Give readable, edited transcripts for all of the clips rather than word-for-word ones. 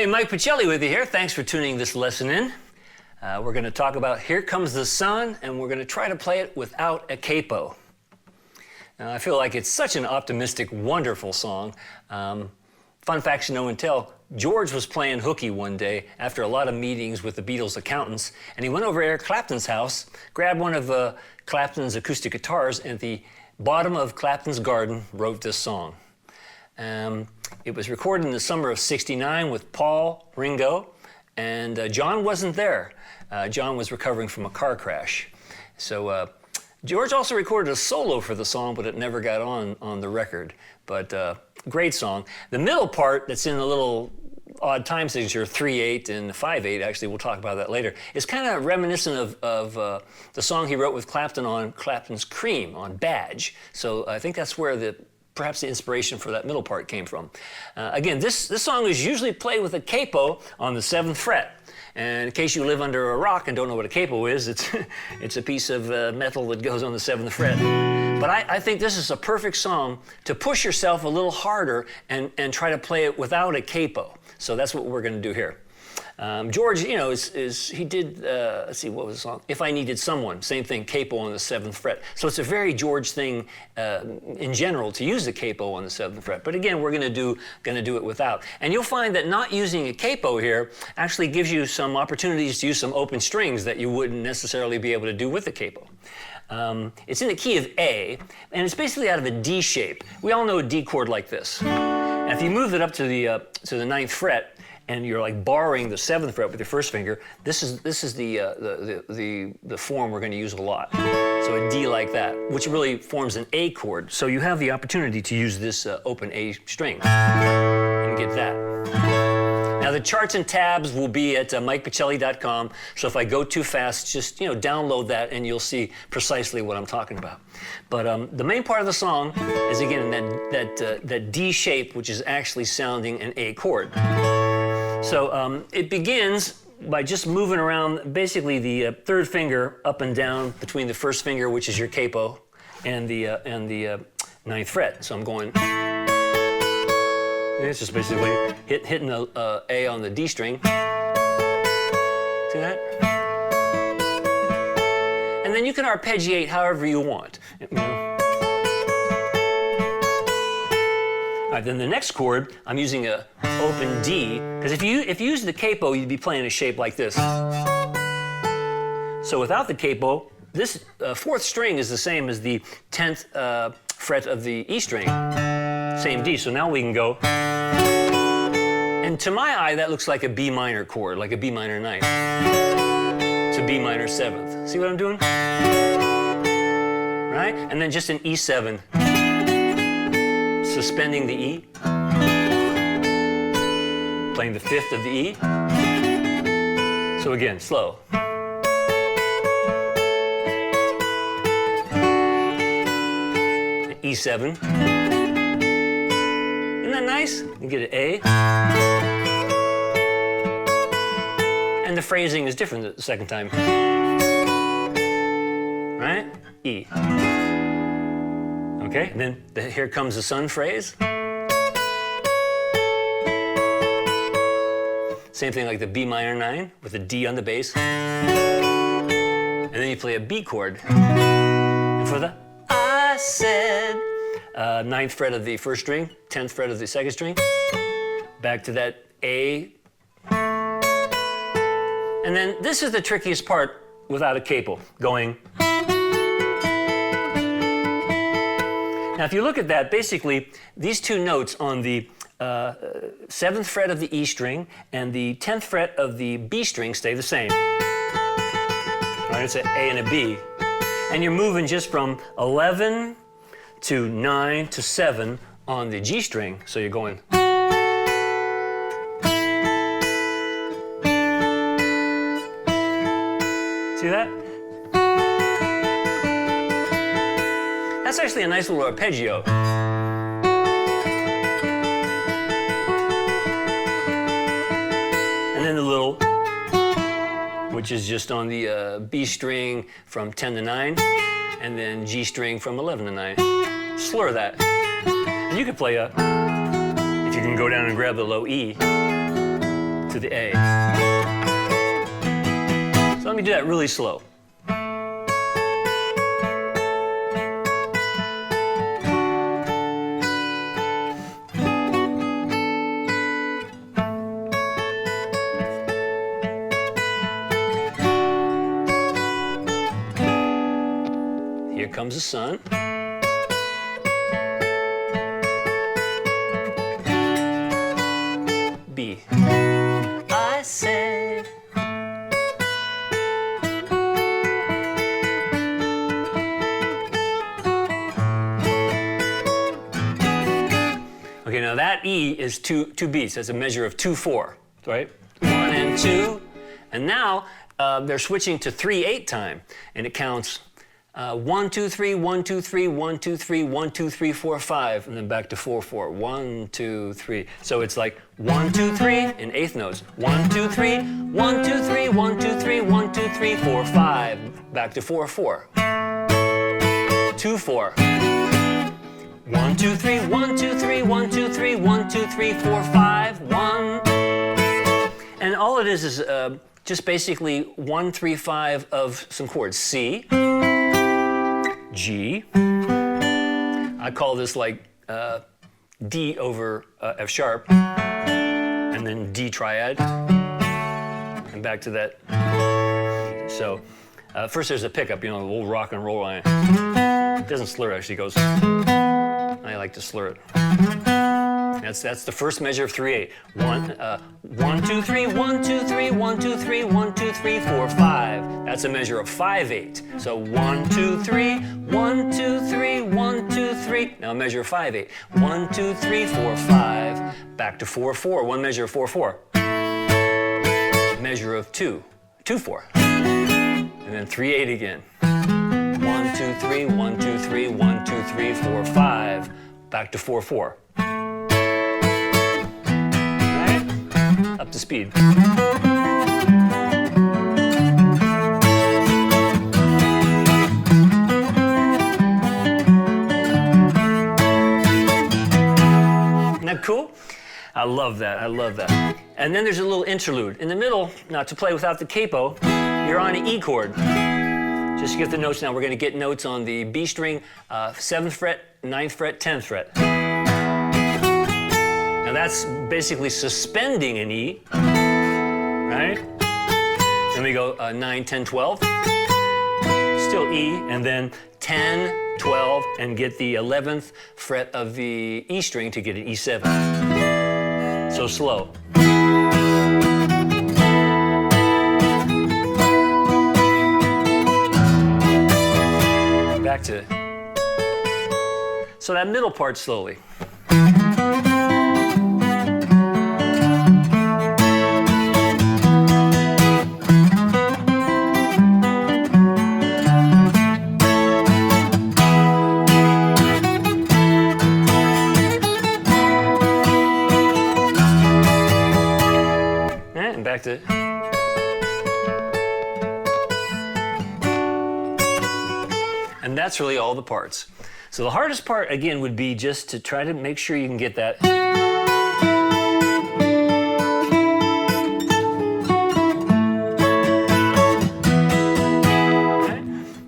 Hey, Mike Pachelli with you here. Thanks for tuning this lesson in. We're going to talk about Here Comes the Sun, and we're going to try to play it without a capo. Now, I feel like it's such an optimistic, wonderful song. Fun fact you know and tell, George was playing hooky one day after a lot of meetings with the Beatles accountants, and he went over to Eric Clapton's house, grabbed one of Clapton's acoustic guitars, and at the bottom of Clapton's garden wrote this song. It was recorded in the summer of '69 with Paul, Ringo, and John wasn't there. John was recovering from a car crash. So George also recorded a solo for the song, but it never got on the record. But great song. The middle part that's in a little odd time signature, 3/8 and 5/8, actually, we'll talk about that later, is kind of reminiscent of the song he wrote with Clapton on Clapton's Cream, on Badge. So I think that's where perhaps the inspiration for that middle part came from. Again, this song is usually played with a capo on the 7th fret. And in case you live under a rock and don't know what a capo is, it's a piece of metal that goes on the 7th fret. But I think this is a perfect song to push yourself a little harder and try to play it without a capo. So that's what we're going to do here. George, you know, he did, let's see, what was the song? If I Needed Someone, same thing, capo on the 7th fret. So it's a very George thing in general to use the capo on the 7th fret. But again, we're going to do it without. And you'll find that not using a capo here actually gives you some opportunities to use some open strings that you wouldn't necessarily be able to do with the capo. It's in the key of A, and it's basically out of a D shape. We all know a D chord like this. And if you move it up to the 9th fret, and you're like barring the 7th fret with your first finger, this is the form we're going to use a lot. So a D like that, which really forms an A chord. So you have the opportunity to use this open A string and get that. Now the charts and tabs will be at mikepachelli.com. So if I go too fast, just download that and you'll see precisely what I'm talking about. But the main part of the song is again that D shape, which is actually sounding an A chord. So it begins by just moving around basically the 3rd finger up and down between the 1st finger, which is your capo, and the 9th fret. So I'm going. It's just basically hitting the A on the D string. See that? And then you can arpeggiate however you want. All right, then the next chord, I'm using a open D, because if you use the capo, you'd be playing a shape like this. So without the capo, this 4th string is the same as the 10th fret of the E string, same D. So now we can go, and to my eye, that looks like a B minor chord, like a B minor 9th to B minor 7th. See what I'm doing? Right? And then just an E7. Suspending the E, playing the 5th of the E. So again, slow. E7. Isn't that nice? You get an A. And the phrasing is different the second time. Right? E. Okay, and then the Here Comes the Sun phrase. Same thing like the B minor 9 with a D on the bass. And then you play a B chord. And for the I said, 9th fret of the 1st string, 10th fret of the 2nd string, back to that A. And then this is the trickiest part without a capo, going. Now, if you look at that, basically, these two notes on the 7th fret of the E string and the 10th fret of the B string stay the same. Right, it's an A and a B. And you're moving just from 11 to 9 to 7 on the G string, so you're going. See that? That's actually a nice little arpeggio. And then the little, which is just on the B string from 10 to 9, and then G string from 11 to 9. Slur that. And you could play if you can go down and grab the low E, to the A. So let me do that really slow. Here comes the sun. B. I say. Okay, now that E is two beats. That's a measure of 2/4, right? 1 and 2. And now they're switching to 3/8 time, and it counts 1, 2, 3, 1, 2, 3, 1, 2, 3, 1, 2, 3, 4, 5, and then back to 4/4. 1, 2, 3. So it's like 1, 2, 3 in eighth notes. 1, 2, 3, 1, 2, 3, 1, 2, 3, 1, 2, 3, 4, 5. Back to 4/4. 2/4. 1, 2, 3, 1, 2, 3, 1, 2, 3, 1, 2, 3, 4, 5, 1. And all it is just basically 1, 3, 5 of some chords. C, G. I call this like D over F sharp, and then D triad, and back to that. So first there's a pickup, you know, the old rock and roll line. It doesn't slur, it actually goes. I like to slur it. That's the first measure of 3/8. 1, 2, 3, 1, 2, 3, 1, 2, 3, 1, 2, 3, 4, 5. That's a measure of 5/8. So 1, 2, 3, 1, 2, 3, 1, 2, 3. Now a measure of 5/8. 1, 2, 3, 4, 5. Back to 4/4. One measure of 4/4. Measure of 2, 2/4. And then 3/8 again. 1, 2, 3, 1, 2, 3, 1, 2, 3, 4, 5. Back to 4/4. Right? Up to speed. Isn't that cool? I love that. I love that. And then there's a little interlude. In the middle, now to play without the capo, you're on an E chord. Just to get the notes now, we're going to get notes on the B string, 7th fret, 9th fret, 10th fret. Now that's basically suspending an E, right? Then we go 9, 10, 12, still E, and then 10, 12, and get the 11th fret of the E string to get an E7. So slow. Back to, so that middle part slowly. And back to. And that's really all the parts. So the hardest part, again, would be just to try to make sure you can get that. Okay.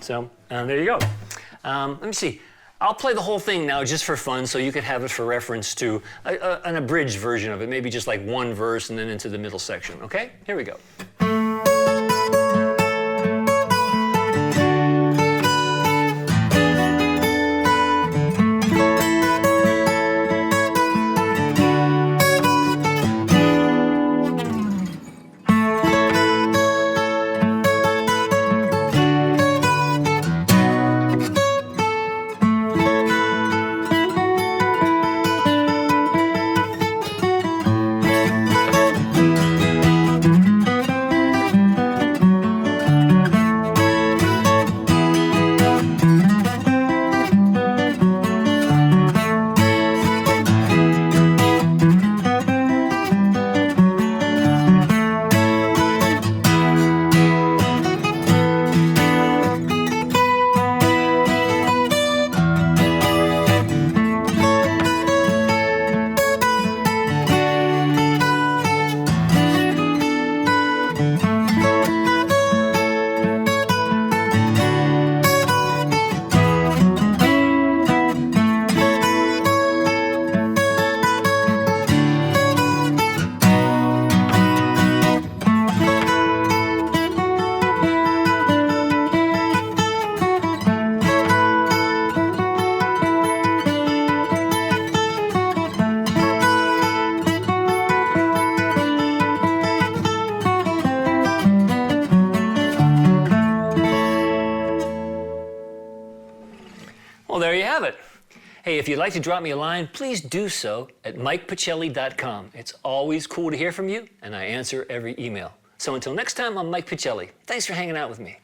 So there you go. Let me see. I'll play the whole thing now just for fun, so you could have it for reference to an abridged version of it, maybe just like one verse and then into the middle section. Okay? Here we go. have it. Hey, if you'd like to drop me a line, please do so at mikepachelli.com. It's always cool to hear from you, and I answer every email. So until next time, I'm Mike Pachelli. Thanks for hanging out with me.